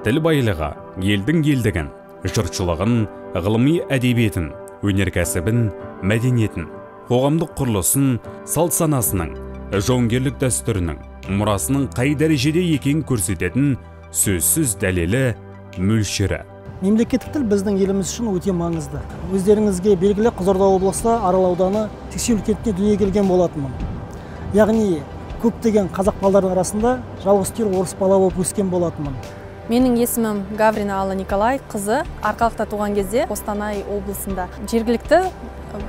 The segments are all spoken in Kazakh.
тіл байлығы елдің елдігін, жұртшылығын, ғылыми әдебиетін, өнеркәсібін, мәдениетін, қоғамдық құрылысын, салт санасының, жауынгерлік дәстүрінің, мұрасының қай дәрежеде екенін көрсететін сөзсіз дәлелі мөлшері. Мемлекеттік тіл біздің еліміз үшін өте маңызды. Өздеріңізге белгілі Қызылорда облысы Арал ауданы Тексеру кентіне дүниеге келген болатынмын. Яғни көптеген қазақ балалардың арасында жалғыз түйір орыс бала болып өскен болатынмын. Менің есімім Гаврина Алла Николай, қызы Арқалықта туған кезде Қостанай облысында. Жергілікті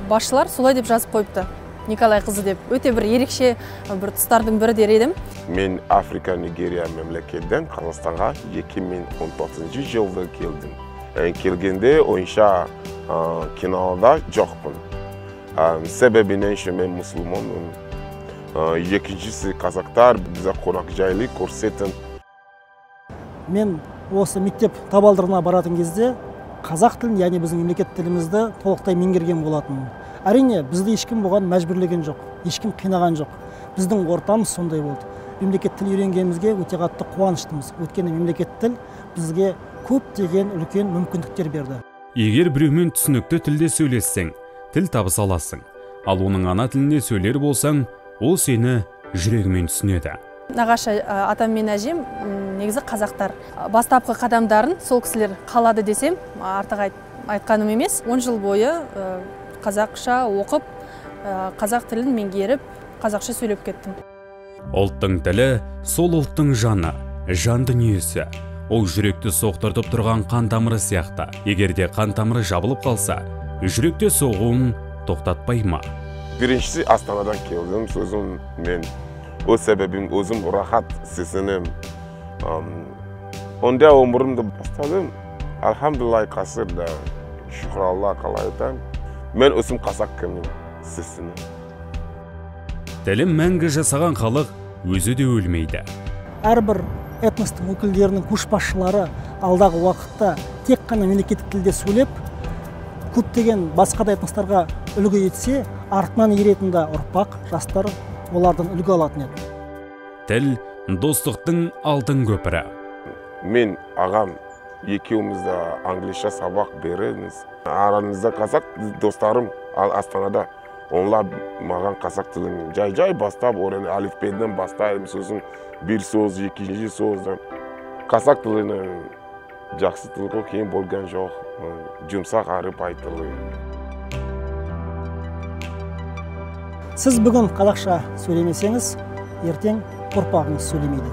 басшылар солай деп жазып қойыпты. Николай қызы деп. Өте бір ерекше бір тұстардың бірі дер едім. Мен Африка Нигерия мемлекеттен Қазақстанға 2014 жылда келдім. Келгенде ойынша киналда жоқпын. Себебінен мен мұсылманмын. Екіншісі қазақтар бізде қонақжайлық көрсететін. Мен осы мектеп табалдырығына баратын кезде қазақ тілін, яғни біздің мемлекет тілімізді толықтай меңгерген болатынмын. Әрине, бізді ешкім бұған мәжбүрлеген жоқ, ешкім қинаған жоқ. Біздің ортамыз сондай болды. Мемлекет тіл үйренгенімізге өте қатты қуаныштымыз. Өйткені мемлекет тіл бізге көптеген үлкен мүмкіндіктер берді. Егер біреумен түсінікті тілде сөйлессең, тіл табыса аласың. Ал оның ана тілінде сөйлер болсаң, ол сені жүрегімен түсінеді. Нағашы атам мен әжем негізі қазақтар. Бастапқы қадамдарын сол кісілер қалады десем, артық айтқаным емес. 10 жыл бойы қазақша оқып, қазақ тілін меңгеріп, қазақша сөйлеп кеттім. Ұлттың тілі сол ұлттың жаны, жан дүниесі. Ол жүректі соқтыртып тұрған қан тамыры сияқты. Егерде қан тамыры жабылып қалса, жүректе соғуын тоқтатпай ма? Біріншісі Астанадан келдім, сөзім мен. О себебім өзім рахат сезінем. Онда өмірімді бастадым. Алхамдулилlah қасырда, шүкір Алла қалайдан. Мен өзім қазақ кімнің сезінем. Тілін мәңгі жасаған халық өзі де өлмейді. Әрбір этностың өкілдерінің көшбасшылары алдағы уақытта тек қана мемлекеттік тілде сөйлеп, көптеген басқа да этностарға үлгі етсе, артынан еретінді ұрпақ, жастар олардан үлгі алатын еді. Тіл достықтың алтын көпірі. Мен ағам екеумізді англиша сабақ береміз. Арамызда қазақ достарым Астанада. Onlar маған қазақ тілін жай бастап, орын алифбеден бастайым, сосын бір сөз, екінші сөзден. Қазақ тілінің жақсы тілі кейін болған жоқ, жұмсақ арып айтылы. Сіз бүгін қазақша сөйлемесеңіз, ертең ұрпағыңыз сөйлемейді.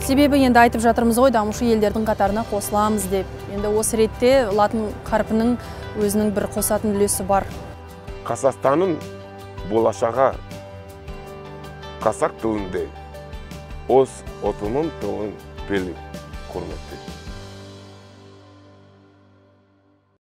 Себебі енді айтып жатырмыз ғой, дамушы елдердің қатарына қосыламыз деп. Енді осы ретте латын қарпінің өзінің бір қосатын үлесі бар. Қазақстанның болашағы қазақ тілінде өз ұлтының тілін біліп көрмекте.